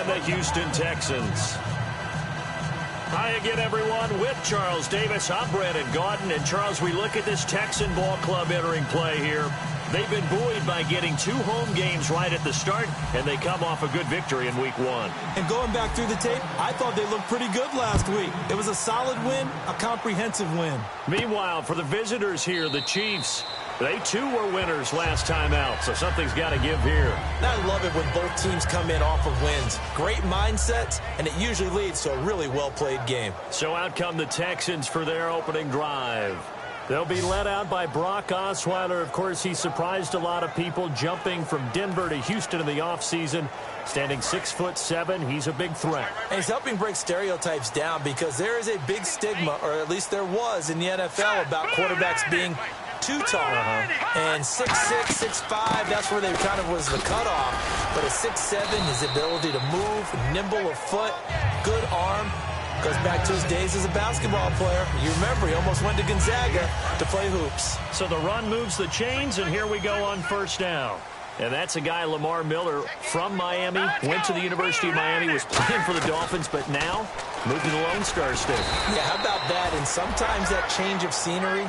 and the Houston Texans. Hi again, everyone. With Charles Davis, I'm Brandon Gaudin. And, Charles, we look at this Texan ball club entering play here. They've been buoyed by getting 2 home games right at the start, and they come off a good victory in Week 1. And going back through the tape, I thought they looked pretty good last week. It was a solid win, a comprehensive win. Meanwhile, for the visitors here, the Chiefs, they too were winners last time out, so something's got to give here. I love it when both teams come in off of wins. Great mindsets, and it usually leads to a really well-played game. So out come the Texans for their opening drive. They'll be led out by Brock Osweiler. Of course, he surprised a lot of people, jumping from Denver to Houston in the offseason. Standing 6'7", he's a big threat. And he's helping break stereotypes down because there is a big stigma, or at least there was in the NFL, about quarterbacks being too tall. And 6'6", 6'5", that's where they kind of was the cutoff. But at 6'7", his ability to move, nimble of foot, good arm, goes back to his days as a basketball player. You remember, he almost went to Gonzaga to play hoops. So the run moves the chains, and here we go on first down. And that's a guy, Lamar Miller, from Miami, went to the University of Miami, was playing for the Dolphins, but now moved to the Lone Star State. Yeah, how about that? And sometimes that change of scenery,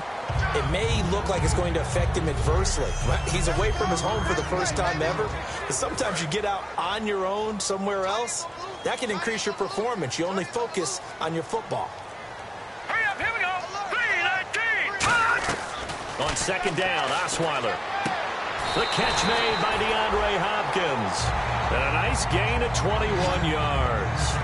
it may look like it's going to affect him adversely. He's away from his home for the first time ever. But sometimes you get out on your own somewhere else, that can increase your performance. You only focus on your football. Hurry up, here we go. 3-19. On second down, Osweiler. The catch made by DeAndre Hopkins. And a nice gain of 21 yards.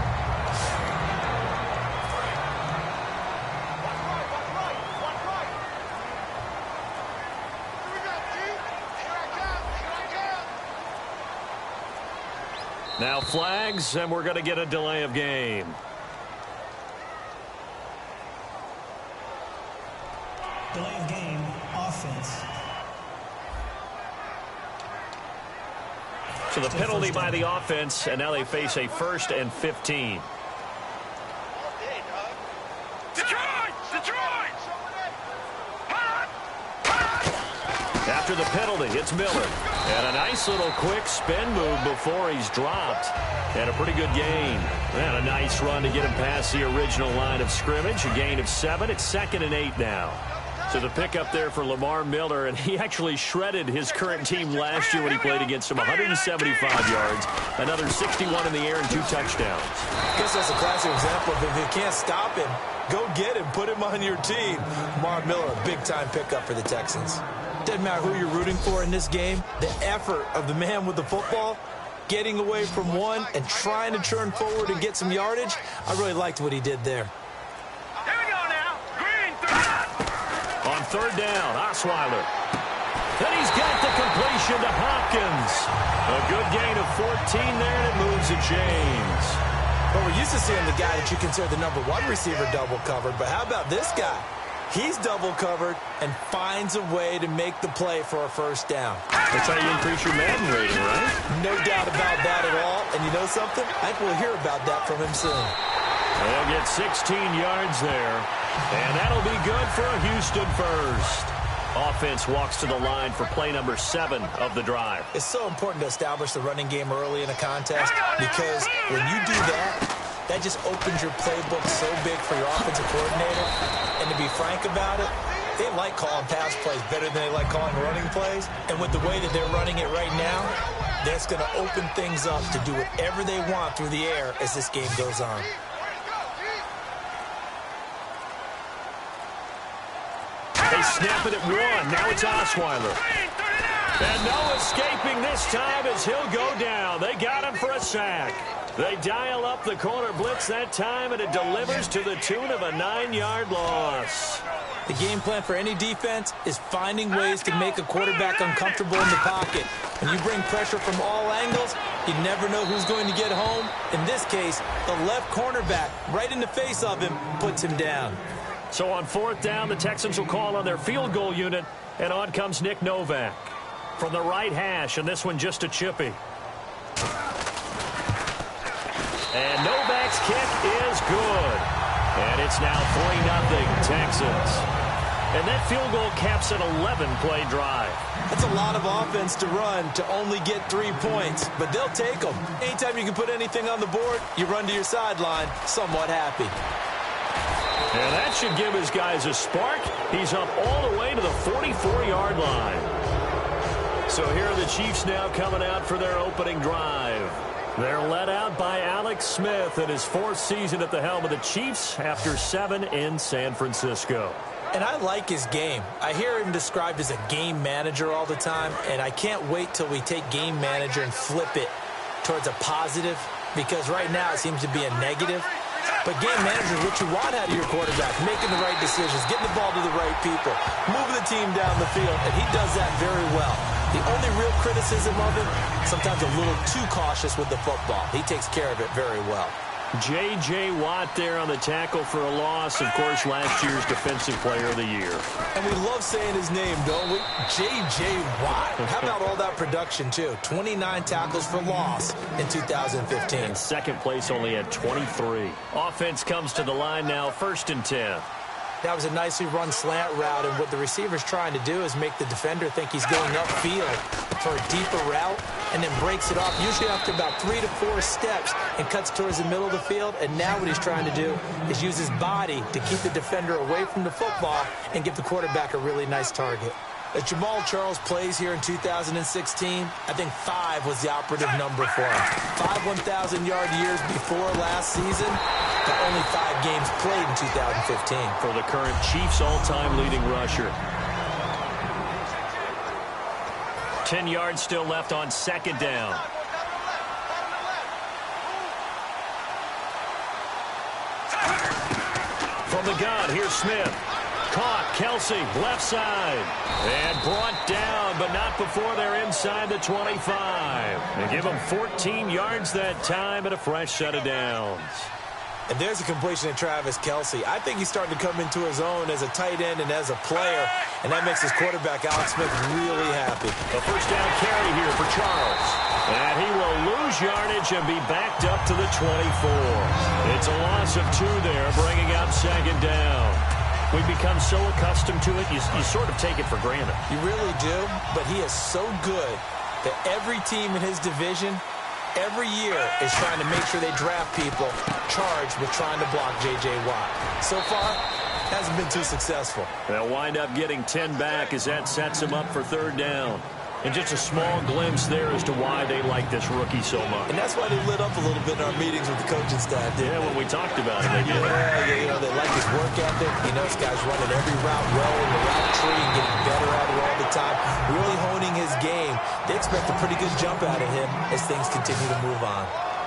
Now flags, and we're going to get a delay of game. Delay of game, offense. So the penalty by the offense, and now they face a 1st and 15. After the penalty, it's Miller. And a nice little quick spin move before he's dropped. And a pretty good gain. And a nice run to get him past the original line of scrimmage. A gain of 7. It's 2nd and 8 now. So the pickup there for Lamar Miller, and he actually shredded his current team last year when he played against them. 175 yards, another 61 in the air, and 2 touchdowns. I guess that's a classic example of if you can't stop him, go get him, put him on your team. Lamar Miller, a big-time pickup for the Texans. Doesn't matter who you're rooting for in this game, the effort of the man with the football, getting away from one and trying to turn forward and get some yardage, I really liked what he did there. Here we go now. Green, 3. On third down, Osweiler. Then he's got the completion to Hopkins. A good gain of 14 there, and it moves the chains. Well, we're used to seeing the guy that you consider the #1 receiver double covered, but how about this guy? He's double covered and finds a way to make the play for a first down. That's how you increase your Madden rating, right? No doubt about that at all. And you know something? I think we'll hear about that from him soon. They'll get 16 yards there. And that'll be good for a Houston first. Offense walks to the line for play number 7 of the drive. It's so important to establish the running game early in a contest because when you do that, that just opens your playbook so big for your offensive coordinator. And to be frank about it, they like calling pass plays better than they like calling running plays. And with the way that they're running it right now, that's going to open things up to do whatever they want through the air as this game goes on. They snap it at 1. Now it's Osweiler. And no escaping this time as he'll go down. They got him for a sack. They dial up the corner blitz that time, and it delivers to the tune of a 9-yard loss. The game plan for any defense is finding ways to make a quarterback uncomfortable in the pocket. When you bring pressure from all angles, you never know who's going to get home. In this case, the left cornerback, right in the face of him, puts him down. So on 4th down, the Texans will call on their field goal unit, and on comes Nick Novak. From the right hash, and this one just a chippy. And Novak's kick is good. And it's now 3-0 Texans. And that field goal caps an 11-play drive. That's a lot of offense to run to only get 3 points, but they'll take them. Anytime you can put anything on the board, you run to your sideline somewhat happy. And that should give his guys a spark. He's up all the way to the 44-yard line. So here are the Chiefs now coming out for their opening drive. They're led out by Alex Smith in his 4th season at the helm of the Chiefs after 7 in San Francisco. And I like his game. I hear him described as a game manager all the time, and I can't wait till we take game manager and flip it towards a positive, because right now it seems to be a negative. But game manager is what you want out of your quarterback, making the right decisions, getting the ball to the right people, moving the team down the field, and he does that very well. The only real criticism of him, sometimes a little too cautious with the football. He takes care of it very well. J.J. Watt there on the tackle for a loss. Of course, last year's Defensive Player of the Year. And we love saying his name, don't we? J.J. Watt. How about all that production, too? 29 tackles for loss in 2015. And second place only at 23. Offense comes to the line now, 1st and 10. That was a nicely run slant route, and what the receiver's trying to do is make the defender think he's going upfield for a deeper route, and then breaks it off, usually after about 3 to 4 steps, and cuts towards the middle of the field. And now what he's trying to do is use his body to keep the defender away from the football and give the quarterback a really nice target. As Jamal Charles plays here in 2016, I think 5 was the operative number for him. 5 1,000-yard years before last season, but only 5 games played in 2015. For the current Chiefs all-time leading rusher. 10 yards still left on 2nd down. From the gun, here's Smith. Caught, Kelsey, left side. And brought down, but not before they're inside the 25. And give them 14 yards that time and a fresh set of downs. And there's a completion to Travis Kelsey. I think he's starting to come into his own as a tight end and as a player, and that makes his quarterback, Alex Smith, really happy. A first down carry here for Charles. And he will lose yardage and be backed up to the 24. It's a loss of 2 there, bringing up 2nd down. We've become so accustomed to it, you sort of take it for granted. You really do, but he is so good that every team in his division every year is trying to make sure they draft people charged with trying to block J.J. Watt. So far, hasn't been too successful. They'll wind up getting 10 back as that sets them up for 3rd down. And just a small glimpse there as to why they like this rookie so much. And that's why they lit up a little bit in our meetings with the coaching staff, didn't they? When we talked about it, they did. Yeah, they like his work ethic. This guy's running every route well in the route tree and getting better at it all the time. Really honing his game. They expect a pretty good jump out of him as things continue to move on.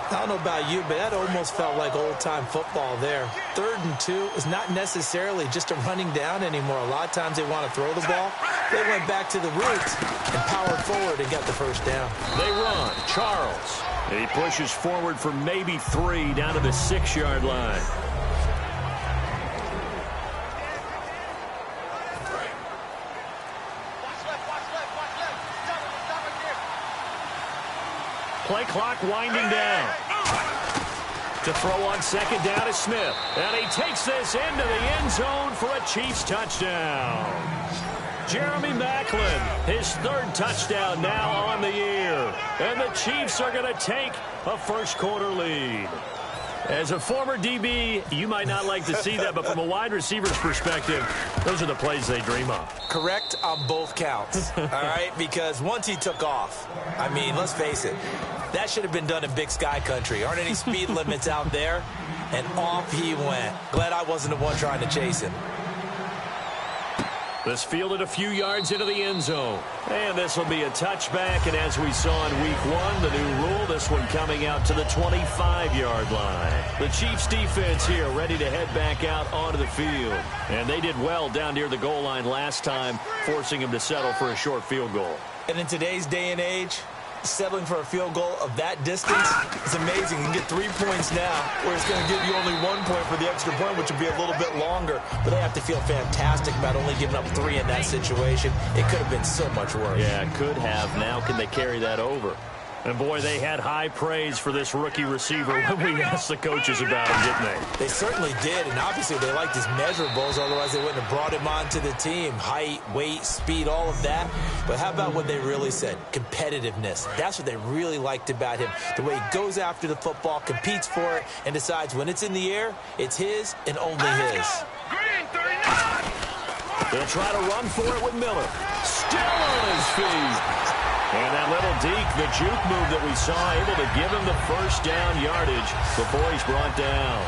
I don't know about you, but that almost felt like old-time football there. 3rd and 2 is not necessarily just a running down anymore. A lot of times they want to throw the ball. They went back to the roots and powered forward and got the first down. They run. Charles. He pushes forward for maybe 3 down to the 6-yard line. Play clock winding down. To throw on 2nd down is Smith. And he takes this into the end zone for a Chiefs touchdown. Jeremy Maclin, his 3rd touchdown now on the year. And the Chiefs are going to take a first-quarter lead. As a former DB, you might not like to see that, but from a wide receiver's perspective, those are the plays they dream of. Correct on both counts, all right? Because once he took off, I mean, let's face it, that should have been done in Big Sky country. Aren't any speed limits out there? And off he went. Glad I wasn't the one trying to chase him. This fielded a few yards into the end zone. And this will be a touchback. And as we saw in week 1, the new rule, this one coming out to the 25-yard line. The Chiefs defense here ready to head back out onto the field. And they did well down near the goal line last time, forcing him to settle for a short field goal. And in today's day and age, settling for a field goal of that distance is amazing. You can get 3 points now, where it's going to give you only 1 point for the extra point, which would be a little bit longer. But they have to feel fantastic about only giving up 3 in that situation. It could have been so much worse. Yeah, it could have. Now can they carry that over? And, boy, they had high praise for this rookie receiver when we asked the coaches about him, didn't they? They certainly did, and obviously they liked his measurables, otherwise they wouldn't have brought him onto the team. Height, weight, speed, all of that. But how about what they really said? Competitiveness. That's what they really liked about him. The way he goes after the football, competes for it, and decides when it's in the air, it's his and only his. They'll try to run for it with Miller. Still on his feet. And that little deke, the juke move that we saw, able to give him the first down yardage before he's brought down.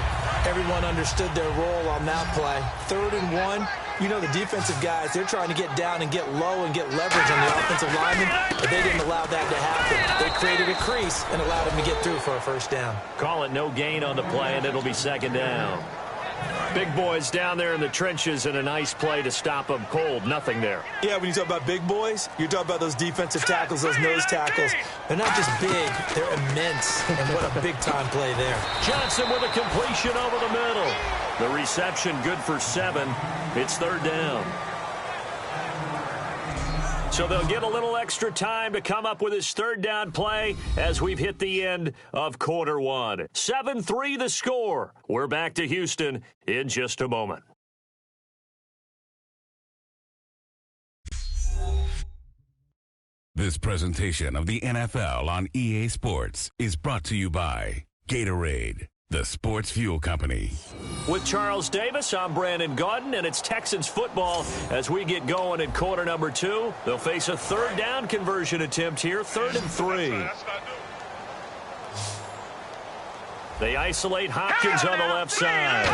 Everyone understood their role on that play. 3rd and 1. You know the defensive guys, they're trying to get down and get low and get leverage on the offensive lineman, but they didn't allow that to happen. They created a crease and allowed him to get through for a first down. Call it no gain on the play, and it'll be 2nd down. Big boys down there in the trenches, and a nice play to stop them cold. Nothing there. Yeah, when you talk about big boys, you're talking about those defensive tackles, those nose tackles. They're not just big, they're immense. And what a big-time play there. Johnson with a completion over the middle. The reception good for 7. It's 3rd down. So they'll get a little extra time to come up with his 3rd down play as we've hit the end of quarter 1. 7-3 the score. We're back to Houston in just a moment. This presentation of the NFL on EA Sports is brought to you by Gatorade, the sports fuel company. With Charles Davis, I'm Brandon Gaudin, and it's Texans football as we get going in quarter number 2. They'll face a 3rd down conversion attempt here, 3rd and 3. They isolate Hopkins on the left side.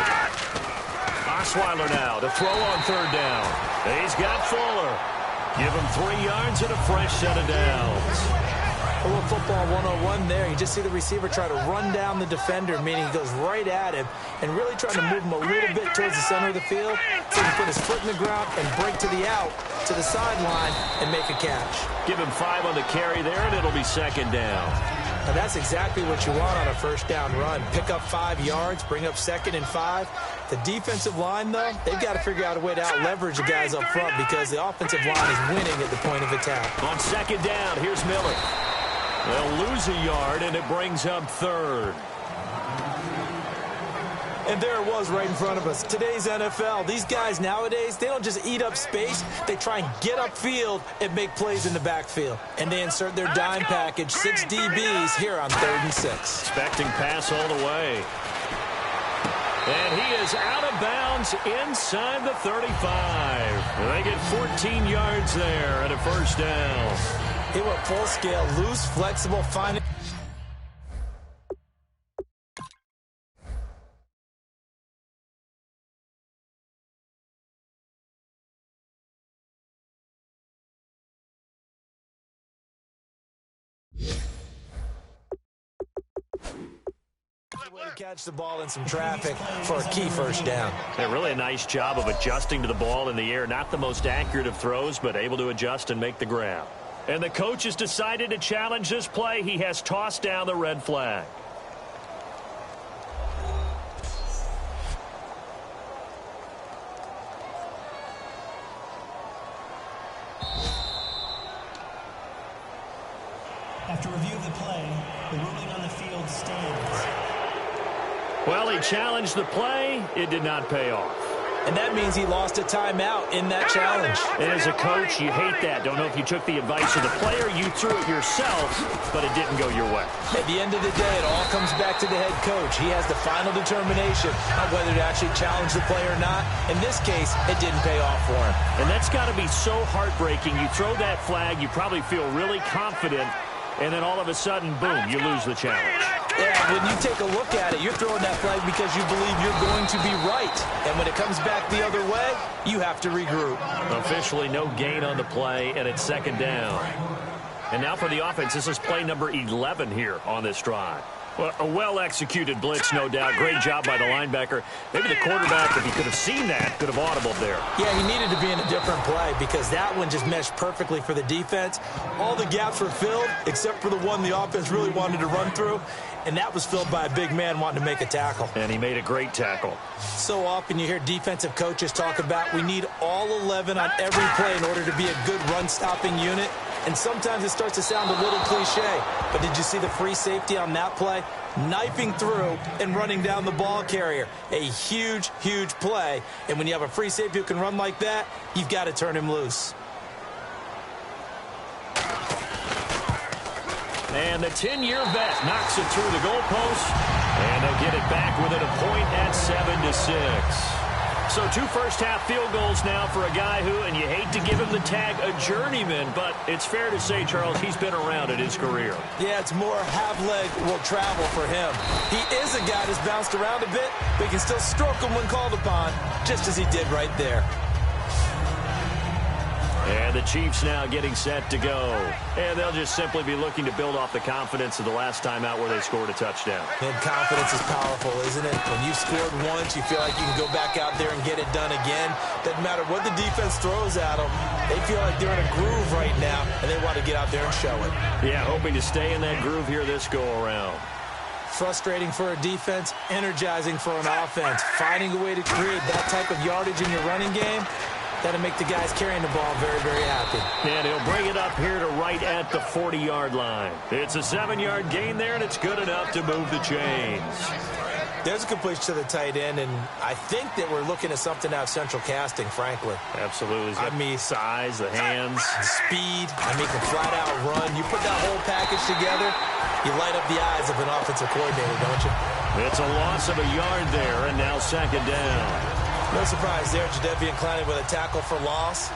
Osweiler now to throw on 3rd down. He's got Fuller. Give him 3 yards and a fresh set of downs. A little football 101 there. You just see the receiver try to run down the defender, meaning he goes right at him and really trying to move him a little bit towards the center of the field so he can put his foot in the ground and break to the out, to the sideline, and make a catch. Give him 5 on the carry there, and it'll be 2nd down. Now that's exactly what you want on a 1st down run. Pick up 5 yards, bring up 2nd and 5. The defensive line, though, they've got to figure out a way to out-leverage the guys up front because the offensive line is winning at the point of attack. On 2nd down, here's Miller. They'll lose a yard, and it brings up 3rd. And there it was right in front of us. Today's NFL, these guys nowadays, they don't just eat up space. They try and get upfield and make plays in the backfield. And they insert their dime package, 6 DBs here on 3rd and 6. Expecting pass all the way. And he is out of bounds inside the 35. And they get 14 yards there and a first down. He went full scale, loose, flexible, finding. Way to catch the ball in some traffic for a key first down. Yeah, really a nice job of adjusting to the ball in the air. Not the most accurate of throws, but able to adjust and make the grab. And the coach has decided to challenge this play. He has tossed down the red flag. After review of the play, the ruling on the field stands. Well, he challenged the play. It did not pay off. And that means he lost a timeout in that challenge. And as a coach, you hate that. Don't know if you took the advice of the player. You threw it yourself, but it didn't go your way. At the end of the day, it all comes back to the head coach. He has the final determination on whether to actually challenge the play or not. In this case, it didn't pay off for him. And that's got to be so heartbreaking. You throw that flag, you probably feel really confident, and then all of a sudden, boom, you lose the challenge. Yeah, when you take a look at it, you're throwing that flag because you believe you're going to be right. And when it comes back the other way, you have to regroup. Officially no gain on the play, and it's 2nd down. And now for the offense, this is play number 11 here on this drive. Well, a well-executed blitz, no doubt. Great job by the linebacker. Maybe the quarterback, if he could have seen that, could have audibled there. Yeah, he needed to be in a different play because that one just meshed perfectly for the defense. All the gaps were filled except for the one the offense really wanted to run through, and that was filled by a big man wanting to make a tackle. And he made a great tackle. So often you hear defensive coaches talk about we need all 11 on every play in order to be a good run-stopping unit. And sometimes it starts to sound a little cliche, but did you see the free safety on that play? Knifing through and running down the ball carrier. A huge, huge play. And when you have a free safety who can run like that, you've got to turn him loose. And the 10-year vet knocks it through the goalpost, and they'll get it back within a point at 7-6. So 2 first-half field goals now for a guy who, and you hate to give him the tag a journeyman, but it's fair to say, Charles, he's been around in his career. Yeah, it's more half-leg will travel for him. He is a guy that's bounced around a bit, but he can still stroke him when called upon, just as he did right there. And the Chiefs now getting set to go. And they'll just simply be looking to build off the confidence of the last time out where they scored a touchdown. And confidence is powerful, isn't it? When you've scored once, you feel like you can go back out there and get it done again. Doesn't matter what the defense throws at them. They feel like they're in a groove right now, and they want to get out there and show it. Yeah, hoping to stay in that groove here this go-around. Frustrating for a defense, energizing for an offense. Finding a way to create that type of yardage in your running game, that'll make the guys carrying the ball very, very happy. And he'll bring it up here to right at the 40-yard line. It's a 7-yard gain there, and it's good enough to move the chains. There's a completion to the tight end, and I think that we're looking at something out of central casting, frankly. Absolutely. I mean, size, the hands. The speed. I mean, can flat-out run. You put that whole package together, you light up the eyes of an offensive coordinator, don't you? It's a loss of a yard there, and now 2nd down. No surprise there, Jadeveon Clowney with a tackle for loss.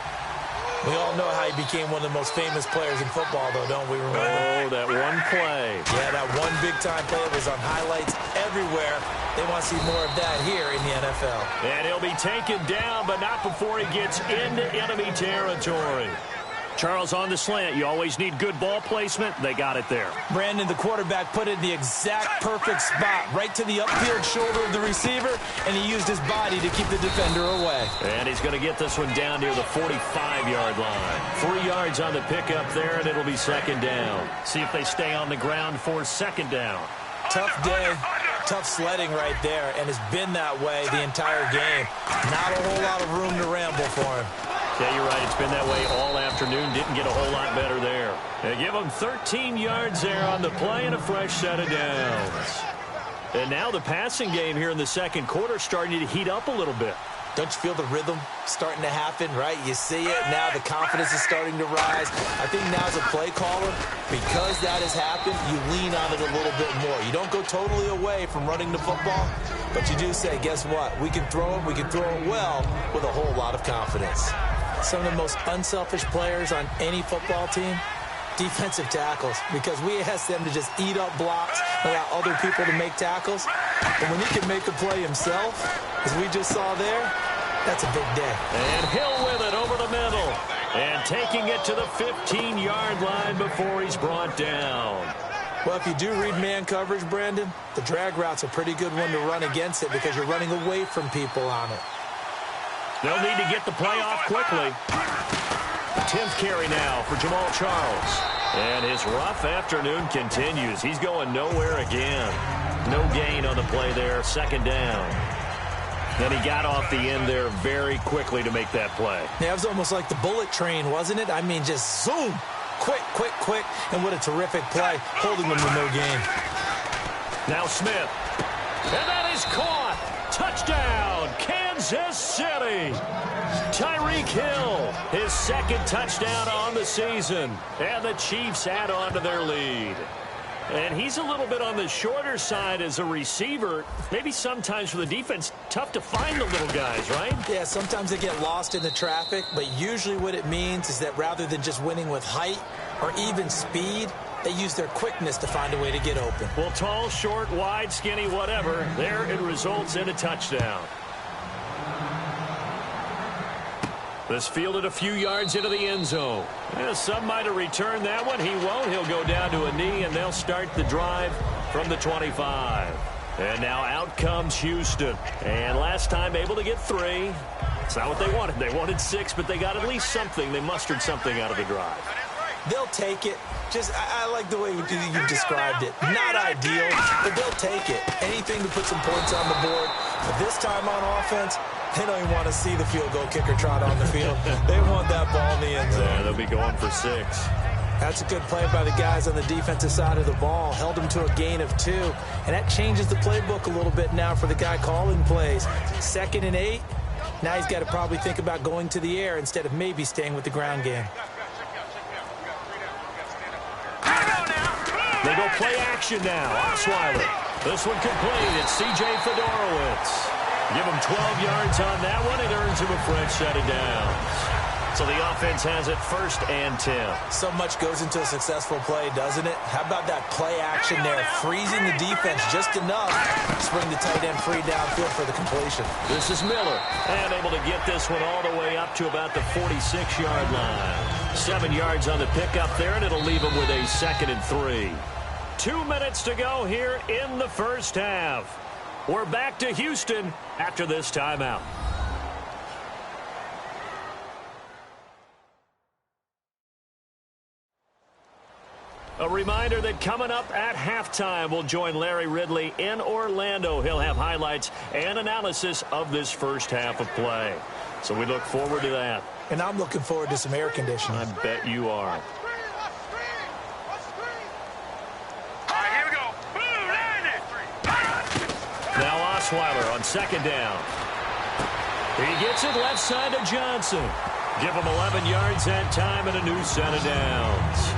We all know how he became one of the most famous players in football, though, don't we remember? Oh, that one play. Yeah, that one big-time play was on highlights everywhere. They want to see more of that here in the NFL. And he'll be taken down, but not before he gets into enemy territory. Charles, on the slant, you always need good ball placement. They got it there. Brandon, the quarterback, put it in the exact perfect spot, right to the upfield shoulder of the receiver, and he used his body to keep the defender away. And he's going to get this one down near the 45-yard line. 3 yards on the pickup there, and it'll be 2nd down. See if they stay on the ground for 2nd down. Tough day, tough sledding right there, and it's been that way the entire game. Not a whole lot of room to ramble for him. Yeah, you're right. It's been that way all afternoon. Didn't get a whole lot better there. They give him 13 yards there on the play and a fresh set of downs. And now the passing game here in the 2nd quarter starting to heat up a little bit. Don't you feel the rhythm starting to happen, right? You see it. Now the confidence is starting to rise. I think now as a play caller, because that has happened, you lean on it a little bit more. You don't go totally away from running the football, but you do say, guess what? We can throw it. We can throw it well with a whole lot of confidence. Some of the most unselfish players on any football team, defensive tackles, because we ask them to just eat up blocks, allow other people to make tackles. But when he can make a play himself, as we just saw there, that's a big day. And Hill with it over the middle. And taking it to the 15-yard line before he's brought down. Well, if you do read man coverage, Brandon, the drag route's a pretty good one to run against it because you're running away from people on it. They'll need to get the play off quickly. 10th carry now for Jamal Charles. And his rough afternoon continues. He's going nowhere again. No gain on the play there. 2nd down. Then he got off the end there very quickly to make that play. Yeah, it was almost like the bullet train, wasn't it? I mean, just zoom. Quick, quick, quick. And what a terrific play, holding them to no gain. Now Smith. And that is caught. Touchdown, Kansas City. Tyreek Hill, his 2nd touchdown on the season. And the Chiefs add on to their lead. And he's a little bit on the shorter side as a receiver. Maybe sometimes for the defense, tough to find the little guys, right? Yeah, sometimes they get lost in the traffic, but usually what it means is that rather than just winning with height or even speed, they use their quickness to find a way to get open. Well, tall, short, wide, skinny, whatever, there it results in a touchdown. This fielded a few yards into the end zone. Yeah, some might have returned that one. He won't. He'll go down to a knee, and they'll start the drive from the 25. And now out comes Houston. And last time able to get 3. It's not what they wanted. They wanted 6, but they got at least something. They mustered something out of the drive. They'll take it. Just, I like the way you described it. Not ideal, but they'll take it. Anything to put some points on the board. But this time on offense, they don't even want to see the field goal kicker trot on the field. They want that ball in the end zone. Yeah, they'll be going for 6. That's a good play by the guys on the defensive side of the ball. Held them to a gain of 2. And that changes the playbook a little bit now for the guy calling plays. 2nd and 8. Now he's got to probably think about going to the air instead of maybe staying with the ground game. They go play action now. Osweiler. This one complete. It's C.J. Fedorowicz. Give him 12 yards on that one. It earns him a fresh set of downs. So the offense has it 1st and 10. So much goes into a successful play, doesn't it? How about that play action there? Freezing the defense just enough to spring the tight end free downfield for the completion. This is Miller. And able to get this one all the way up to about the 46-yard line. 7 yards on the pickup there, and it'll leave him with a 2nd and 3. 2 minutes to go here in the first half. We're back to Houston after this timeout. A reminder that coming up at halftime, we'll join Larry Ridley in Orlando. He'll have highlights and analysis of this first half of play. So we look forward to that. And I'm looking forward to some air conditioning. I bet you are. Now Osweiler on 2nd down. He gets it left side to Johnson. Give him 11 yards that time and a new set of downs.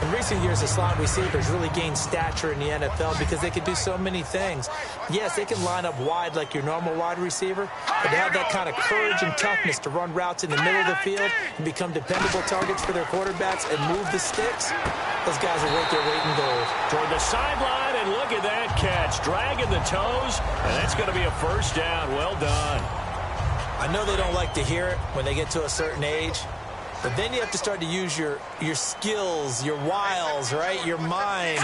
In recent years, the slot receivers really gained stature in the NFL because they can do so many things. Yes, they can line up wide like your normal wide receiver, but they have that kind of courage and toughness to run routes in the middle of the field and become dependable targets for their quarterbacks and move the sticks. Those guys are worth their weight in gold. Toward the sideline, and look at that catch. Dragging the toes, and that's going to be a first down. Well done. I know they don't like to hear it when they get to a certain age, but then you have to start to use your skills, your wiles, right? Your mind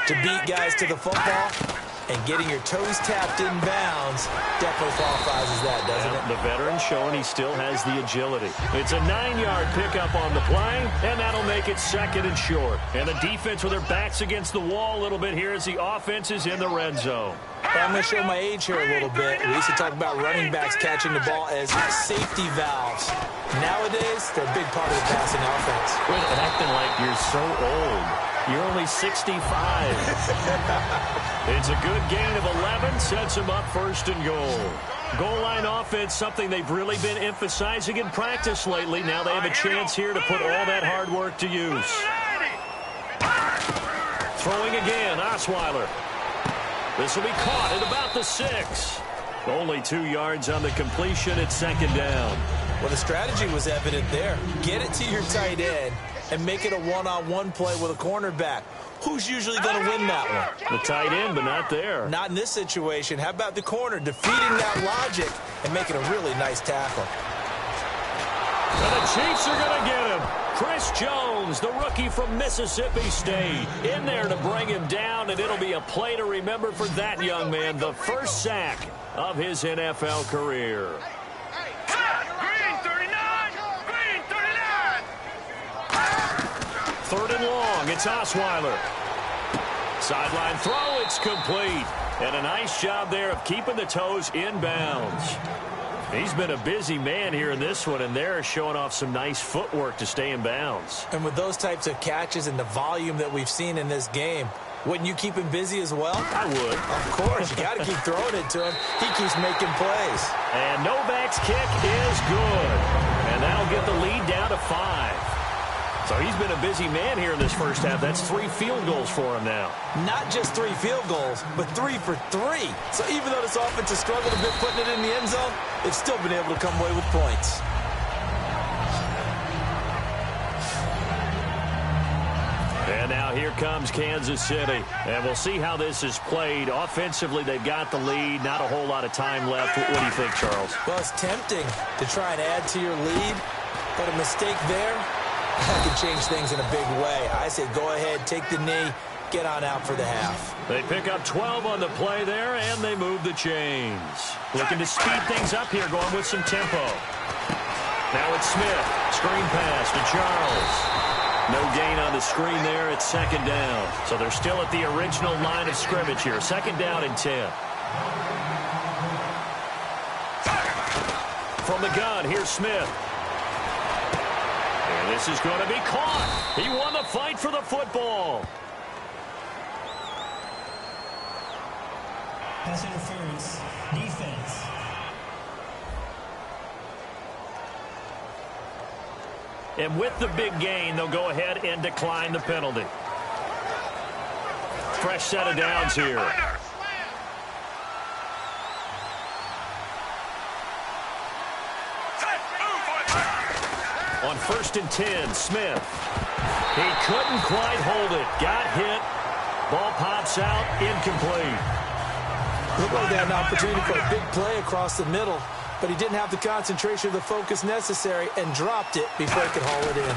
to beat guys to the football. And getting your toes tapped in bounds definitely qualifies as that, doesn't it? The veteran showing he still has the agility. It's a 9-yard pickup on the play, and that'll make it 2nd and short. And the defense with their backs against the wall a little bit here as the offense is in the red zone. Well, I'm going to show my age here a little bit. We used to talk about running backs catching the ball as safety valves. Nowadays, they're a big part of the passing offense. Quit acting like you're so old. You're only 65. It's a good gain of 11. Sets him up 1st and goal. Goal line offense, something they've really been emphasizing in practice lately. Now they have a chance here to put all that hard work to use. Throwing again, Osweiler. This will be caught at about the 6. Only 2 yards on the completion at 2nd down. Well, the strategy was evident there. Get it to your tight end and make it a one-on-one play with a cornerback. Who's usually going to win that one? The tight end, but not there. Not in this situation. How about the corner defeating that logic and making a really nice tackle? And the Chiefs are going to get him. Chris Jones, the rookie from Mississippi State, in there to bring him down, and it'll be a play to remember for that young man. The first sack of his NFL career. Green 39! Green 39! 3rd and long. It's Osweiler. Sideline throw. It's complete. And a nice job there of keeping the toes in bounds. He's been a busy man here in this one, and they're showing off some nice footwork to stay in bounds. And with those types of catches and the volume that we've seen in this game, wouldn't you keep him busy as well? I would. Of course. You got to keep throwing it to him. He keeps making plays. And Novak's kick is good. And that'll get the lead down to 5. So he's been a busy man here in this first half. That's 3 field goals for him now. Not just 3 field goals, but 3 for 3. So even though this offense has struggled a bit putting it in the end zone, they've still been able to come away with points. And now here comes Kansas City. And we'll see how this is played. Offensively, they've got the lead. Not a whole lot of time left. What do you think, Charles? Well, it's tempting to try and add to your lead, but a mistake there, that can change things in a big way. I say go ahead, take the knee, get on out for the half. They pick up 12 on the play there, and they move the chains. Looking to speed things up here, going with some tempo. Now it's Smith. Screen pass to Charles. No gain on the screen there at 2nd down. So they're still at the original line of scrimmage here. 2nd down and 10. From the gun, here's Smith. And this is going to be caught. He won the fight for the football. Pass interference. Defense. And with the big gain, they'll go ahead and decline the penalty. Fresh set of downs here. On 1st and 10, Smith. He couldn't quite hold it. Got hit. Ball pops out. Incomplete. Looked like they had an opportunity for a big play across the middle, but he didn't have the concentration or the focus necessary and dropped it before he could haul it in.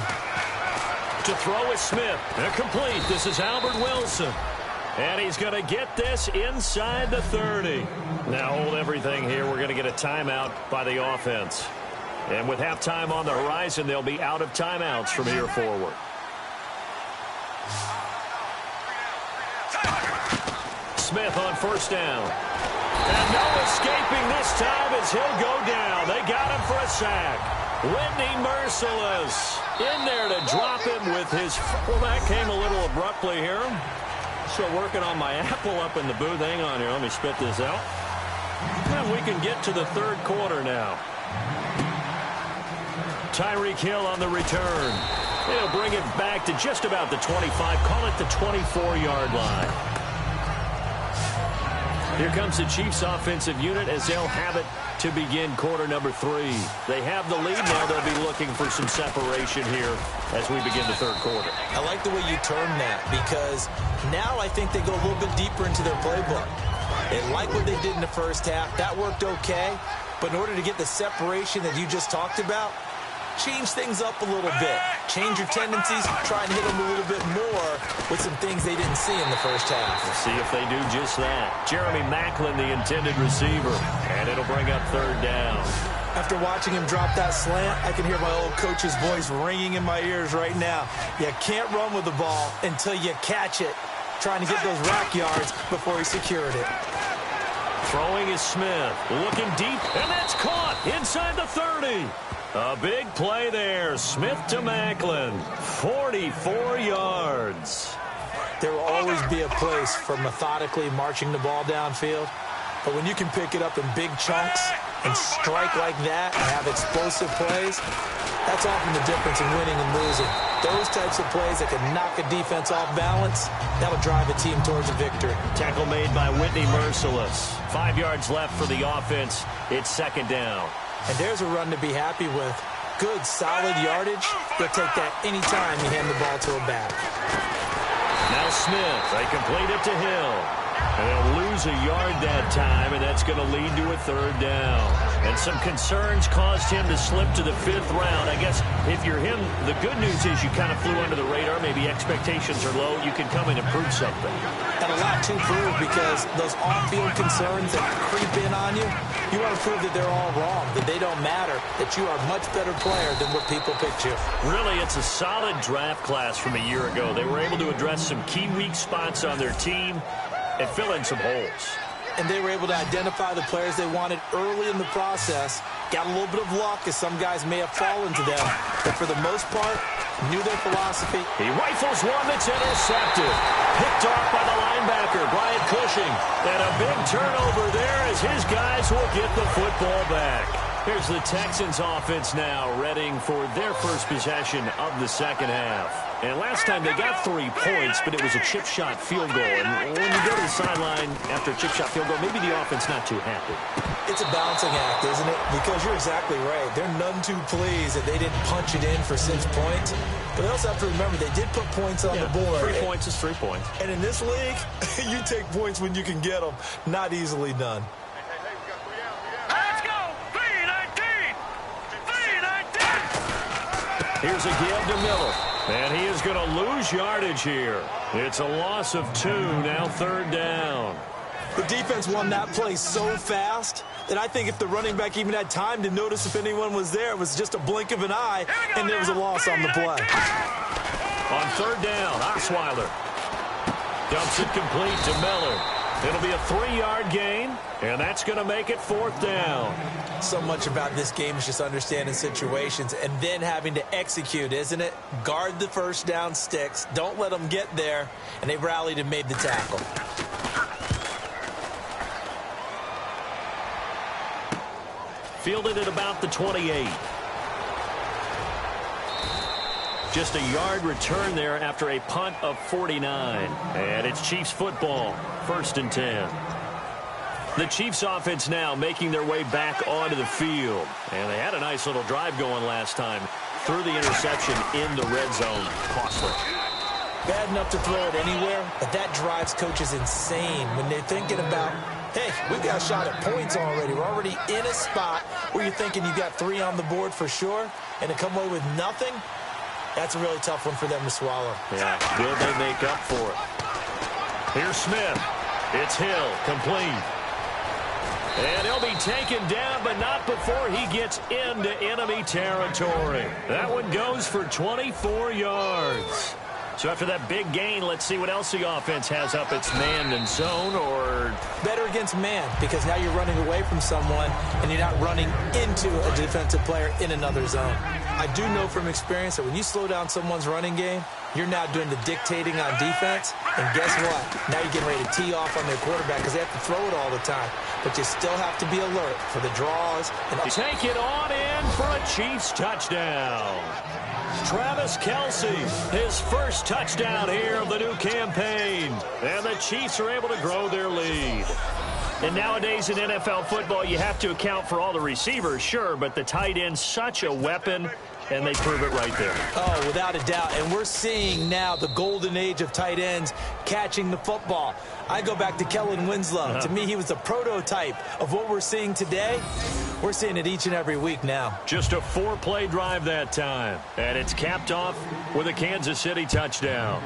To throw is Smith. Complete. This is Albert Wilson. And he's going to get this inside the 30. Now hold everything here. We're going to get a timeout by the offense. And with halftime on the horizon, they'll be out of timeouts from here forward. Smith on 1st down. And no escaping this time as he'll go down. They got him for a sack. Whitney Merciless in there to drop him with his... Well, that came a little abruptly here. Still working on my apple up in the booth. Hang on here. Let me spit this out. And we can get to the 3rd quarter now. Tyreek Hill on the return. He'll bring it back to just about the 25. Call it the 24-yard line. Here comes the Chiefs offensive unit as they'll have it to begin quarter number 3. They have the lead now. They'll be looking for some separation here as we begin the 3rd quarter. I like the way you term that because now I think they go a little bit deeper into their playbook. They like what they did in the first half. That worked okay. But in order to get the separation that you just talked about, change things up a little bit. Change your tendencies. Try and hit them a little bit more with some things they didn't see in the first half. We'll see if they do just that. Jeremy Maclin, the intended receiver. And it'll bring up 3rd down. After watching him drop that slant, I can hear my old coach's voice ringing in my ears right now. You can't run with the ball until you catch it. Trying to get those rack yards before he secured it. Throwing is Smith. Looking deep, and that's caught inside the 30. A big play there. Smith to Maclin. 44 yards. There will always be a place for methodically marching the ball downfield. But when you can pick it up in big chunks and strike like that and have explosive plays, that's often the difference in winning and losing. Those types of plays that can knock a defense off balance, that'll drive a team towards a victory. Tackle made by Whitney Merciless. 5 yards left for the offense. It's 2nd down. And there's a run to be happy with. Good, solid yardage. They'll take that anytime you hand the ball to a back. Now Smith, they complete it to Hill. And they'll lose a yard that time, and that's going to lead to a 3rd down. And some concerns caused him to slip to the 5th round. I guess if you're him, the good news is you kind of flew under the radar. Maybe expectations are low. You can come in and prove something. And a lot to prove because those on-field concerns that creep in on you, you want to prove that they're all wrong, that they don't matter, that you are a much better player than what people picture. Really, it's a solid draft class from a year ago. They were able to address some key weak spots on their team and fill in some holes. And they were able to identify the players they wanted early in the process. Got a little bit of luck as some guys may have fallen to them. But for the most part, knew their philosophy. He rifles one that's intercepted. Picked off by the linebacker, Brian Cushing. And a big turnover there as his guys will get the football back. Here's the Texans offense now, readying for their first possession of the 2nd half. And last time they got 3 points, but it was a chip shot field goal. And when you go to the sideline after a chip shot field goal, maybe the offense not too happy. It's a balancing act, isn't it? Because you're exactly right. They're none too pleased that they didn't punch it in for 6 points. But they also have to remember they did put points on the board. 3 points is 3 points. And in this league, you take points when you can get them. Not easily done. Let's go! 3-19! 3-19! Here's a give to Miller. And he is going to lose yardage here. It's a loss of 2, now 3rd down. The defense won that play so fast that I think if the running back even had time to notice if anyone was there, it was just a blink of an eye, and there was a loss on the play. On 3rd down, Osweiler dumps it complete to Miller. It'll be a 3-yard gain, and that's going to make it 4th down. So much about this game is just understanding situations and then having to execute, isn't it? Guard the first down sticks. Don't let them get there. And they rallied and made the tackle. Fielded at about the 28. Just a yard return there after a punt of 49. And it's Chiefs football, 1st and 10. The Chiefs offense now making their way back onto the field. And they had a nice little drive going last time. Threw the interception in the red zone. Costly. Bad enough to throw it anywhere, but that drives coaches insane when they're thinking about, hey, we've got a shot at points already. We're already in a spot where you're thinking you got 3 on the board for sure, and to come away with nothing, that's a really tough one for them to swallow. Yeah, will they make up for it? Here's Smith. It's Hill, complete. And he'll be taken down, but not before he gets into enemy territory. That one goes for 24 yards. So after that big gain, let's see what else the offense has up its man and zone, or better against man, because now you're running away from someone and you're not running into a defensive player in another zone. I do know from experience that when you slow down someone's running game, you're now doing the dictating on defense, and guess what? Now you're getting ready to tee off on their quarterback because they have to throw it all the time. But you still have to be alert for the draws. And take it on in for a Chiefs touchdown. Travis Kelce, his first touchdown here of the new campaign. And the Chiefs are able to grow their lead. And nowadays in NFL football, you have to account for all the receivers, sure, but the tight end's such a weapon, and they prove it right there. Oh, without a doubt. And we're seeing now the golden age of tight ends catching the football. I go back to Kellen Winslow. To me, he was the prototype of what we're seeing today. We're seeing it each and every week now. Just a 4-play drive that time. And it's capped off with a Kansas City touchdown.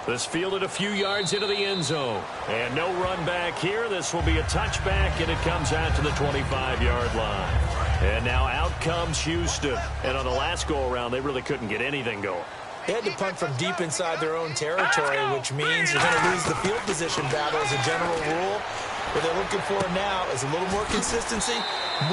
This fielded a few yards into the end zone. And no run back here. This will be a touchback, and it comes out to the 25-yard line. And now out comes Houston. And on the last go-around, they really couldn't get anything going. They had to punt from deep inside their own territory, which means you're going to lose the field position battle as a general rule. What they're looking for now is a little more consistency,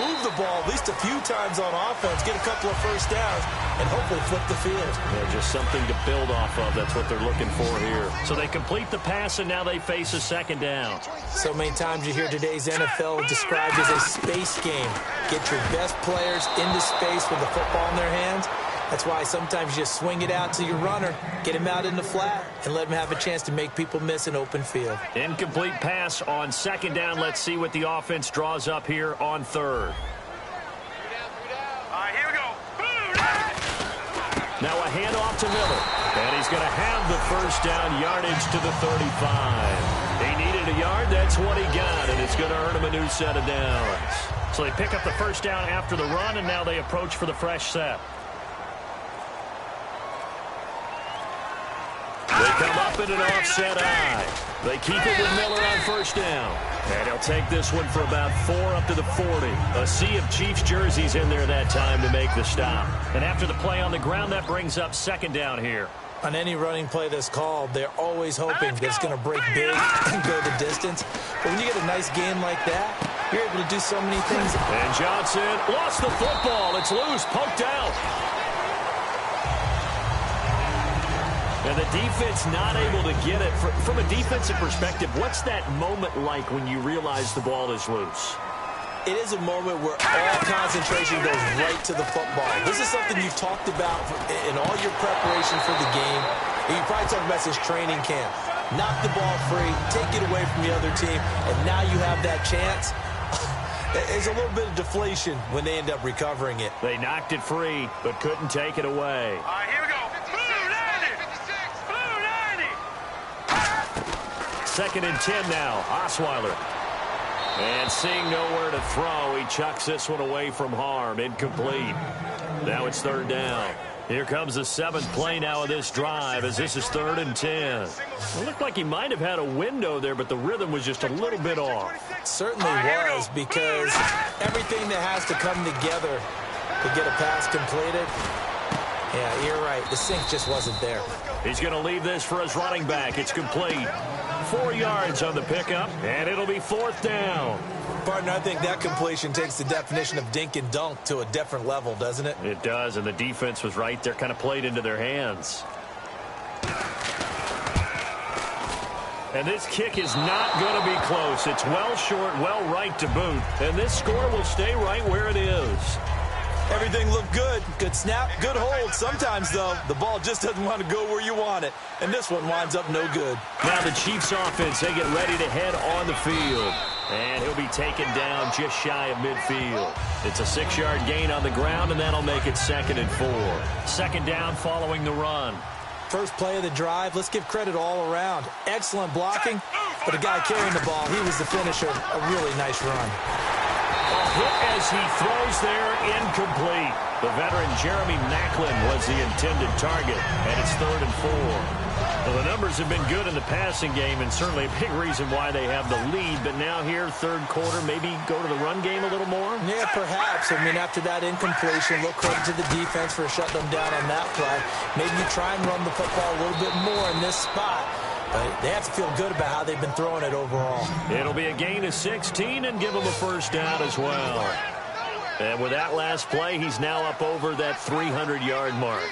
move the ball at least a few times on offense, get a couple of first downs, and hopefully flip the field. Yeah, just something to build off of. That's what they're looking for here. So they complete the pass, and now they face a 2nd down. So many times you hear today's NFL described as a space game. Get your best players into space with the football in their hands. That's why sometimes you just swing it out to your runner, get him out in the flat, and let him have a chance to make people miss an open field. Incomplete pass on 2nd down. Let's see what the offense draws up here on 3rd. All right, here we go. Now a handoff to Miller. And he's going to have the first down, yardage to the 35. He needed a yard. That's what he got, and it's going to earn him a new set of downs. So they pick up the first down after the run, and now they approach for the fresh set. They come up in an offset eye. They keep it with Miller on 1st down. And he'll take this one for about 4 up to the 40. A sea of Chiefs jerseys in there that time to make the stop. And after the play on the ground, that brings up 2nd down here. On any running play that's called, they're always hoping that it's going to break big and go the distance. But when you get a nice game like that, you're able to do so many things. And Johnson lost the football. It's loose, poked out. And the defense not able to get it. From a defensive perspective, what's that moment like when you realize the ball is loose? It is a moment where all concentration goes right to the football. This is something you've talked about in all your preparation for the game. And you probably talked about since training camp. Knock the ball free, take it away from the other team, and now you have that chance. There's a little bit of deflation when they end up recovering it. They knocked it free, but couldn't take it away. All right, here we go. 2nd and 10 now. Osweiler. And seeing nowhere to throw, he chucks this one away from harm. Incomplete. Now it's 3rd down. Here comes the 7th play now of this drive as this is 3rd and 10. It looked like he might have had a window there, but the rhythm was just a little bit off. It certainly was, because everything that has to come together to get a pass completed, yeah, you're right. The sync just wasn't there. He's going to leave this for his running back. It's complete. 4 yards on the pickup, and it'll be 4th down. Partner, I think that completion takes the definition of dink and dunk to a different level, doesn't it? It does, and the defense was right there, kind of played into their hands. And this kick is not going to be close. It's well short, well right to boot. And this score will stay right where it is. Everything looked good. Good snap, good hold. Sometimes, though, the ball just doesn't want to go where you want it. And this one winds up no good. Now the Chiefs offense, they get ready to head on the field. And he'll be taken down just shy of midfield. It's a 6-yard gain on the ground, and that'll make it 2nd and 4. 2nd down following the run. First play of the drive, let's give credit all around. Excellent blocking, but the guy carrying the ball, he was the finisher. A really nice run. A hit as he throws there, incomplete. The veteran Jeremy Maclin was the intended target, and it's 3rd and 4. Well, the numbers have been good in the passing game, and certainly a big reason why they have the lead. But now here, 3rd quarter, maybe go to the run game a little more? Yeah, perhaps. I mean, after that incompletion, look credit to the defense for shutting them down on that play. Maybe you try and run the football a little bit more in this spot. But they have to feel good about how they've been throwing it overall. It'll be a gain of 16 and give them a 1st down as well. And with that last play, he's now up over that 300-yard mark.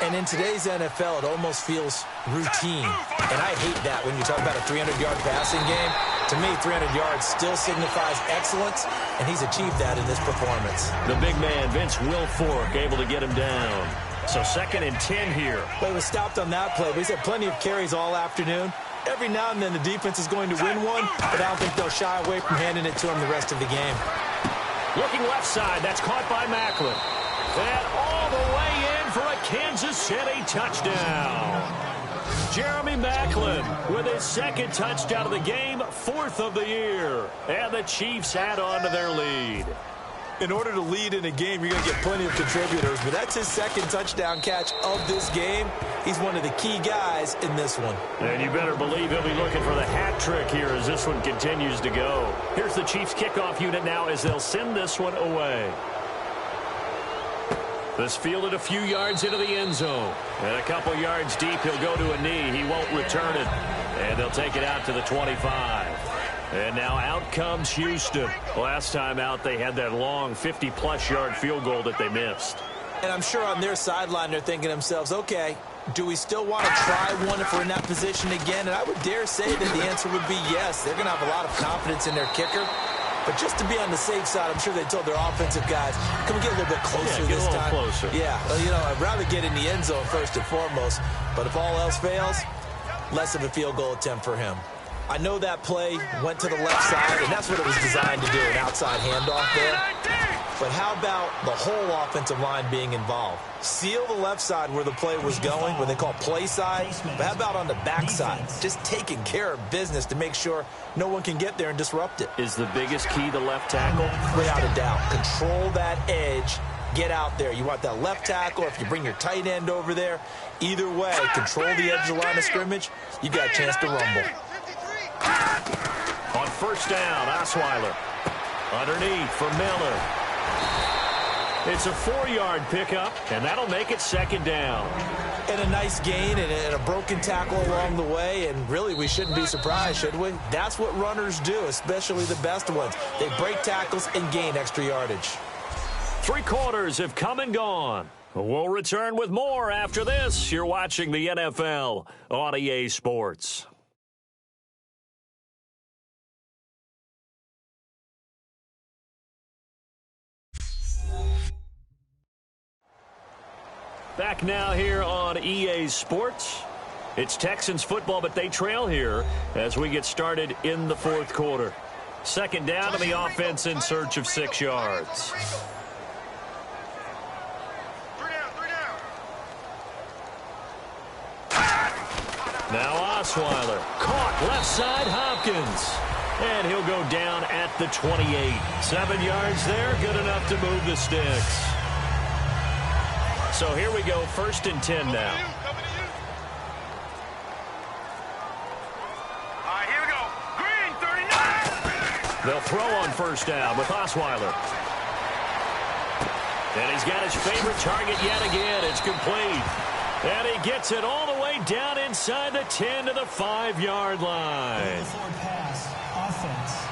And in today's NFL, it almost feels routine. And I hate that when you talk about a 300-yard passing game. To me, 300 yards still signifies excellence, and he's achieved that in this performance. The big man, Vince Wilfork, able to get him down. So 2nd and 10 here. Well, he was stopped on that play, but he's had plenty of carries all afternoon. Every now and then the defense is going to win one, but I don't think they'll shy away from handing it to him the rest of the game. Looking left side, that's caught by Maclin. And all the way in for a Kansas City touchdown. Jeremy Maclin with his 2nd touchdown of the game, 4th of the year. And the Chiefs add on to their lead. In order to lead in a game, you're going to get plenty of contributors, but that's his 2nd touchdown catch of this game. He's one of the key guys in this one. And you better believe he'll be looking for the hat trick here as this one continues to go. Here's the Chiefs kickoff unit now as they'll send this one away. This fielded a few yards into the end zone. And a couple yards deep, he'll go to a knee. He won't return it. And they'll take it out to the 25. And now out comes Houston. Last time out, they had that long 50-plus yard field goal that they missed. And I'm sure on their sideline, they're thinking to themselves, okay, do we still want to try one if we're in that position again? And I would dare say that the answer would be yes. They're going to have a lot of confidence in their kicker. But just to be on the safe side, I'm sure they told their offensive guys, can we get a little bit closer this time? Closer. Yeah, well, you know, I'd rather get in the end zone first and foremost. But if all else fails, less of a field goal attempt for him. I know that play went to the left side, and that's what it was designed to do, an outside handoff there. But how about the whole offensive line being involved? Seal the left side where the play was going, what they call play side. But how about on the back side? Just taking care of business to make sure no one can get there and disrupt it. Is the biggest key the left tackle? Without a doubt. Control that edge. Get out there. You want that left tackle, or if you bring your tight end over there, either way, control the edge of the line of scrimmage, you got a chance to rumble. On 1st down, Osweiler. Underneath for Miller. It's a 4-yard pickup, and that'll make it 2nd down. And a nice gain and a broken tackle along the way, and really we shouldn't be surprised, should we? That's what runners do, especially the best ones. They break tackles and gain extra yardage. 3 quarters have come and gone. We'll return with more after this. You're watching the NFL on EA Sports. Back now here on EA Sports. It's Texans football, but they trail here as we get started in the 4th quarter. 2nd down to the offense in search of 6 yards. Now Osweiler, caught left side, Hopkins. And he'll go down at the 28. 7 yards there, good enough to move the sticks. So here we go, 1st and 10 now. All right, here we go. Green, 39. They'll throw on 1st down with Osweiler. And he's got his favorite target yet again. It's complete. And he gets it all the way down inside the 10 to the 5-yard line. Forward pass, offense.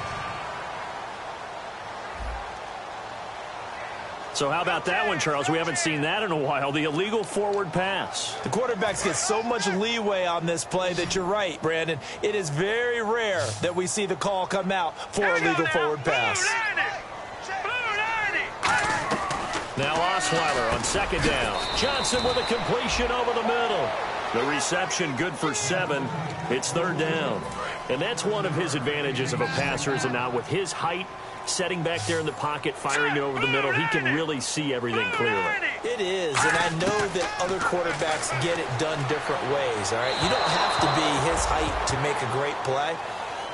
So how about that one, Charles? We haven't seen that in a while, the illegal forward pass. The quarterbacks get so much leeway on this play that you're right, Brandon. It is very rare that we see the call come out for a legal forward pass. Now Osweiler on second down. Johnson with a completion over the middle. The reception good for 7. It's third down. And that's one of his advantages of a passer, is it not? With his height, setting back there in the pocket, firing it over the middle, he can really see everything clearly. It is, and I know that other quarterbacks get it done different ways, all right? You don't have to be his height to make a great play,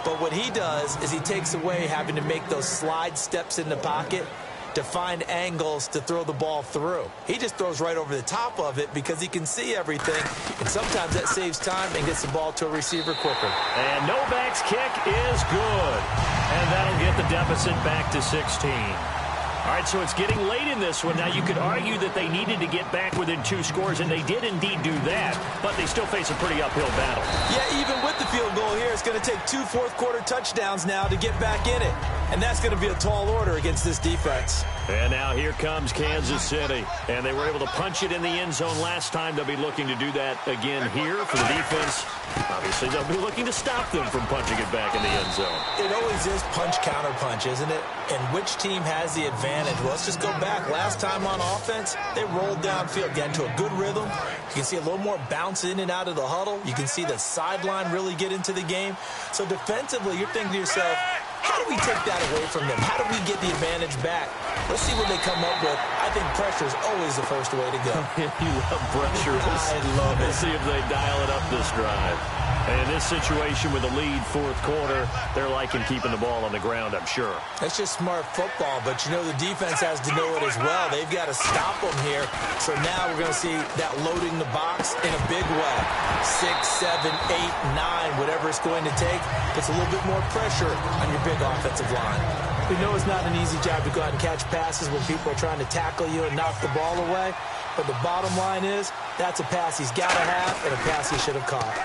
but what he does is he takes away having to make those slide steps in the pocket to find angles to throw the ball through. He just throws right over the top of it because he can see everything, and sometimes that saves time and gets the ball to a receiver quicker. And Novak's kick is good, and that'll get the deficit back to 16. All right, so it's getting late in this one. Now, you could argue that they needed to get back within 2 scores, and they did indeed do that, but they still face a pretty uphill battle. Yeah, even with the field goal here, it's going to take 2 fourth-quarter touchdowns now to get back in it, and that's going to be a tall order against this defense. And now here comes Kansas City, and they were able to punch it in the end zone last time. They'll be looking to do that again here for the defense. Obviously, they'll be looking to stop them from punching it back in the end zone. It always is punch-counter-punch, isn't it? And which team has the advantage? Well, let's just go back. Last time on offense, they rolled downfield, got into a good rhythm. You can see a little more bounce in and out of the huddle. You can see the sideline really get into the game. So defensively, you're thinking to yourself, how do we take that away from them? How do we get the advantage back? Let's see what they come up with. I think pressure is always the first way to go. You love pressure. I love it. Let's see if they dial it up this drive. And in this situation with the lead, fourth quarter, they're liking keeping the ball on the ground, I'm sure. That's just smart football, but you know the defense has to know it as well. They've got to stop them here. So now we're going to see that loading the box in a big way. 6, 7, 8, 9, whatever it's going to take, puts a little bit more pressure on your big offensive line. We know it's not an easy job to go out and catch passes when people are trying to tackle you and knock the ball away, but the bottom line is that's a pass he's got to have and a pass he should have caught.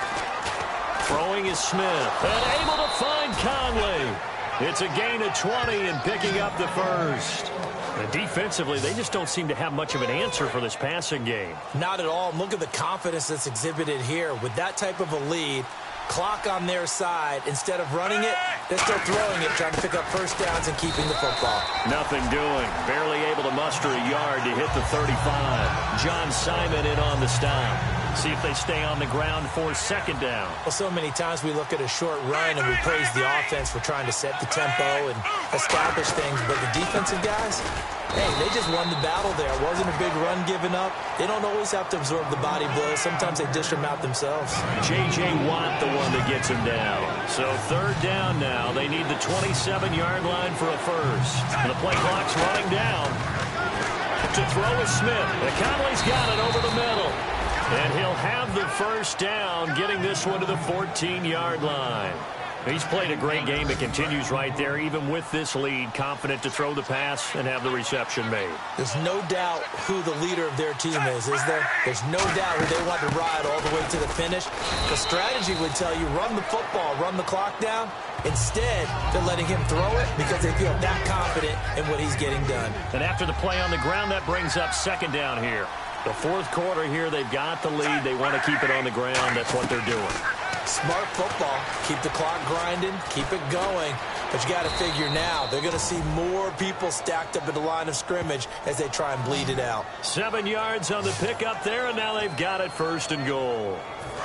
Throwing is Smith, and able to find Conley. It's a gain of 20 and picking up the first. And defensively, they just don't seem to have much of an answer for this passing game. Not at all. Look at the confidence that's exhibited here. With that type of a lead, clock on their side, instead of running it, they're still throwing it, trying to pick up first downs and keeping the football. Nothing doing. Barely able to muster a yard to hit the 35. John Simon in on the stop. See if they stay on the ground for second down. Well, so many times we look at a short run and we praise the offense for trying to set the tempo and establish things, but the defensive guys, hey, they just won the battle there. It wasn't a big run given up. They don't always have to absorb the body blows. Sometimes they dish them out themselves. J.J. Watt, the one that gets him down. So third down now. They need the 27-yard line for a first. And the play clock's running down. To throw is Smith. And Conley's got it over the middle. And he'll have the first down, getting this one to the 14-yard line. He's played a great game. It continues right there, even with this lead, confident to throw the pass and have the reception made. There's no doubt who the leader of their team is there? There's no doubt who they want to ride all the way to the finish. The strategy would tell you, run the football, run the clock down. Instead, they're letting him throw it because they feel that confident in what he's getting done. And after the play on the ground, that brings up second down here. The fourth quarter here, they've got the lead. They want to keep it on the ground. That's what they're doing. Smart football. Keep the clock grinding. Keep it going. But you got to figure now, they're going to see more people stacked up at the line of scrimmage as they try and bleed it out. 7 yards on the pickup there, and now they've got it first and goal.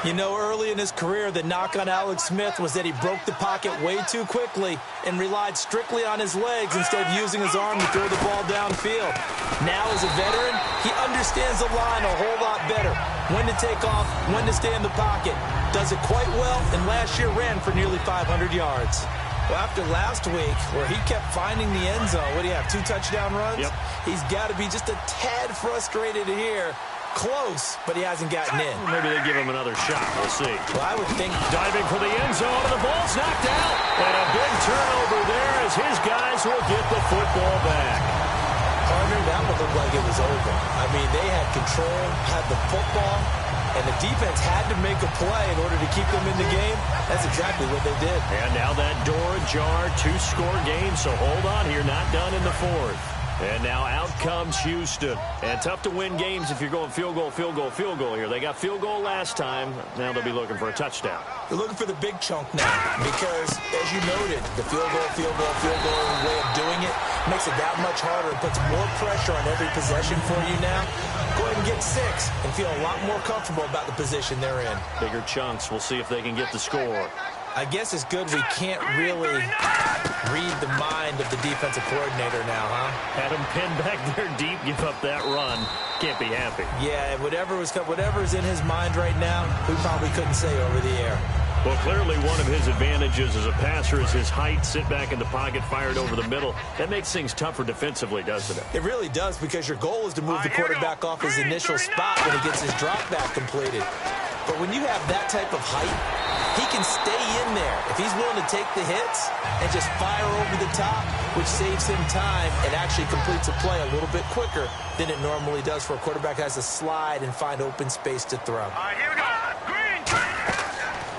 You know, early in his career, the knock on Alex Smith was that he broke the pocket way too quickly and relied strictly on his legs instead of using his arm to throw the ball downfield. Now, as a veteran, he understands the line a whole lot better. When to take off, when to stay in the pocket. Does it quite well, and last year ran for nearly 500 yards. Well, after last week, where he kept finding the end zone, what do you have, 2 touchdown runs? Yep. He's got to be just a tad frustrated here. Close, but he hasn't gotten in. Maybe they give him another shot. We'll see. Well, I would think... Diving for the end zone, and the ball's knocked out. And a big turnover there as his guys will get the football back. Hard Gardner, that one looked like it was over. I mean, they had control, had the football, and the defense had to make a play in order to keep them in the game. That's exactly what they did. And now that door ajar, 2-score game, so hold on here, not done in the fourth. And now out comes Houston. And tough to win games if you're going field goal, field goal, field goal here. They got field goal last time. Now they'll be looking for a touchdown. They're looking for the big chunk now because, as you noted, the field goal way of doing it makes it that much harder. It puts more pressure on every possession for you now. Go ahead and get 6 and feel a lot more comfortable about the position they're in. Bigger chunks. We'll see if they can get the score. I guess it's good we can't really read the mind of the defensive coordinator now, huh? Had him pinned back there deep, give up that run. Can't be happy. Yeah, whatever's in his mind right now, we probably couldn't say over the air. Well, clearly one of his advantages as a passer is his height. Sit back in the pocket, fired over the middle. That makes things tougher defensively, doesn't it? It really does, because your goal is to move the quarterback off his initial spot when he gets his drop back completed. But when you have that type of height, he can stay in there if he's willing to take the hits and just fire over the top, which saves him time and actually completes a play a little bit quicker than it normally does for a quarterback who has to slide and find open space to throw. All right, here we go. Green.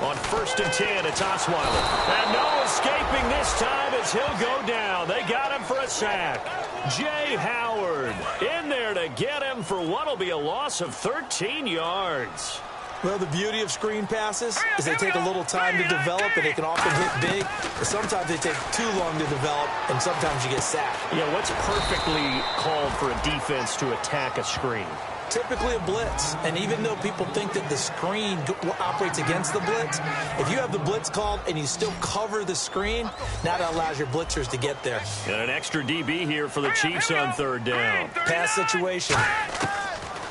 On 1st and 10, it's Osweiler. And no escaping this time as he'll go down. They got him for a sack. Jay Howard in there to get him for what will be a loss of 13 yards. Well, the beauty of screen passes is they take a little time to develop, and they can often hit big. But sometimes they take too long to develop, and sometimes you get sacked. Yeah, what's perfectly called for a defense to attack a screen? Typically a blitz. And even though people think that the screen operates against the blitz, if you have the blitz called and you still cover the screen, now that allows your blitzers to get there. And an extra DB here for the Chiefs on 3rd down. Pass situation.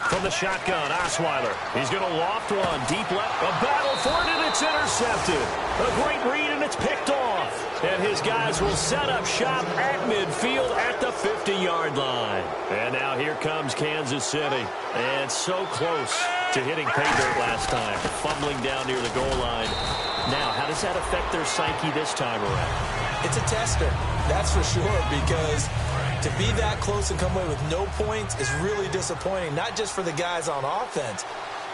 From the shotgun, Osweiler. He's going to loft one. Deep left. A battle for it, and it's intercepted. A great read, and it's picked off. And his guys will set up shop at midfield at the 50-yard line. And now here comes Kansas City. And so close to hitting pay dirt last time. Fumbling down near the goal line. Now, how does that affect their psyche this time around? It's a tester, that's for sure, because to be that close and come away with no points is really disappointing, not just for the guys on offense,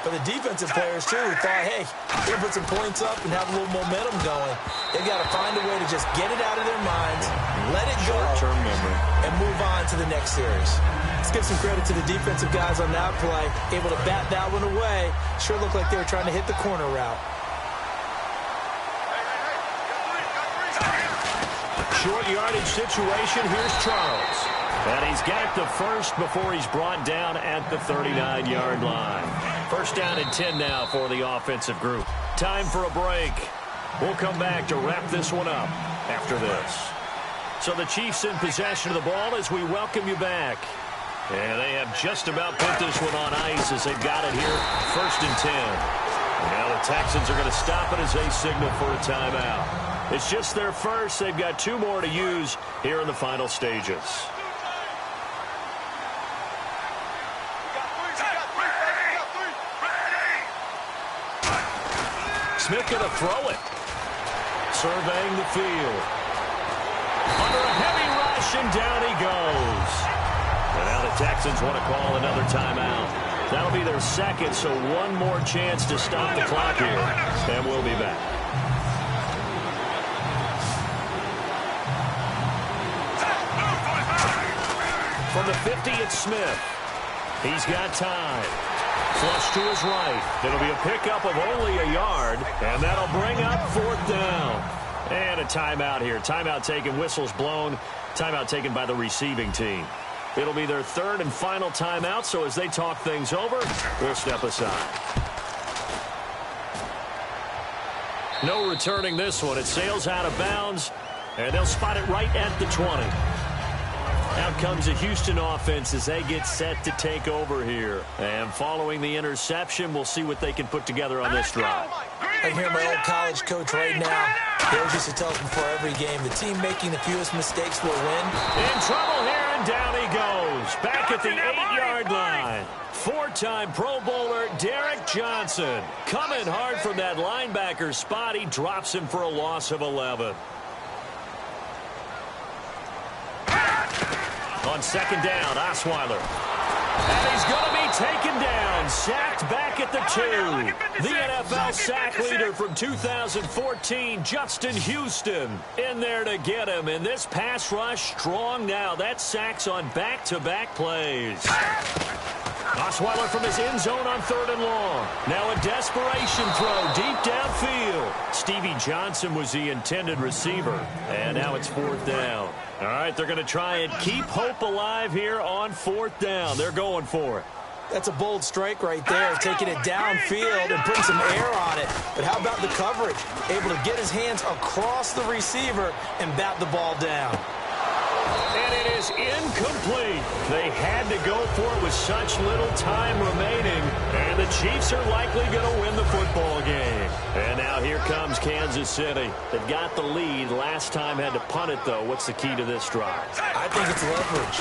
but the defensive players, too, who thought, hey, we're going to put some points up and have a little momentum going. They've got to find a way to just get it out of their minds, let it go, short-term memory, and move on to the next series. Let's give some credit to the defensive guys on that play, able to bat that one away. Sure looked like they were trying to hit the corner route. Short yardage situation. Here's Charles. And he's got the first before he's brought down at the 39-yard line. 1st down and 10 now for the offensive group. Time for a break. We'll come back to wrap this one up after this. So the Chiefs in possession of the ball as we welcome you back. And they have just about put this one on ice as they've got it here. 1st and 10. Now the Texans are going to stop it as they signal for a timeout. It's just their first. They've got 2 more to use here in the final stages. Smith going to throw it. Surveying the field. Under a heavy rush, and down he goes. And now the Texans want to call another timeout. That'll be their second, so one more chance to stop the clock here. And we'll be back. From the 50, it's Smith. He's got time. Flush to his right. It'll be a pickup of only a yard, and that'll bring up 4th down. And a timeout here. Timeout taken, whistles blown. Timeout taken by the receiving team. It'll be their 3rd and final timeout, so as they talk things over, we'll step aside. No returning this one. It sails out of bounds, and they'll spot it right at the 20. Out comes the Houston offense as they get set to take over here. And following the interception, we'll see what they can put together on this drive. I hear my old college coach right now. He always used to tell us before every game, the team making the fewest mistakes will win. In trouble here, and down he goes. Back at the 8-yard line. 4-time Pro Bowler Derek Johnson. Coming hard from that linebacker spot. He drops him for a loss of 11. On second down, Osweiler. And he's going to be taken down, sacked back at the 2. The NFL sack leader from 2014, Justin Houston, in there to get him. And this pass rush strong now. That sacks on back-to-back plays. Osweiler from his end zone on 3rd and long. Now a desperation throw deep downfield. Stevie Johnson was the intended receiver. And now it's 4th down. All right, they're going to try and keep hope alive here on 4th down. They're going for it. That's a bold strike right there, taking it downfield and putting some air on it. But how about the coverage? Able to get his hands across the receiver and bat the ball down. And it is incomplete. They had to go for it with such little time remaining. And the Chiefs are likely going to win the football game. And now here comes Kansas City. They've got the lead. Last time had to punt it, though. What's the key to this drive? I think it's leverage.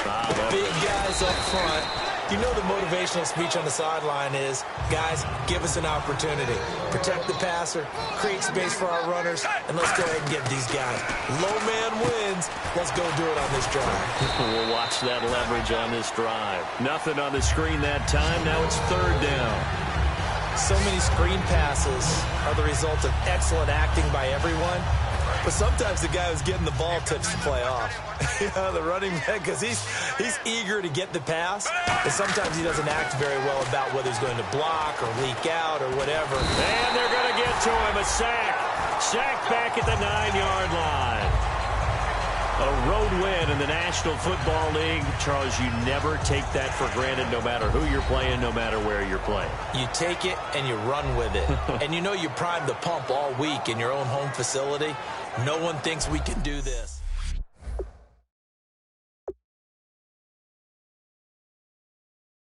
Big guys up front. You know the motivational speech on the sideline is, guys, give us an opportunity. Protect the passer, create space for our runners, and let's go ahead and get these guys. Low man wins. Let's go do it on this drive. We'll watch that leverage on this drive. Nothing on the screen that time. Now it's 3rd down. So many screen passes are the result of excellent acting by everyone. But sometimes the guy who's getting the ball tips the play off. The running back, because he's eager to get the pass, but sometimes he doesn't act very well about whether he's going to block or leak out or whatever. And they're going to get to him. A sack. Sack back at the 9-yard line. A road win in the National Football League. Charles, you never take that for granted no matter who you're playing, no matter where you're playing. You take it and you run with it. And you know you primed the pump all week in your own home facility. No one thinks we can do this.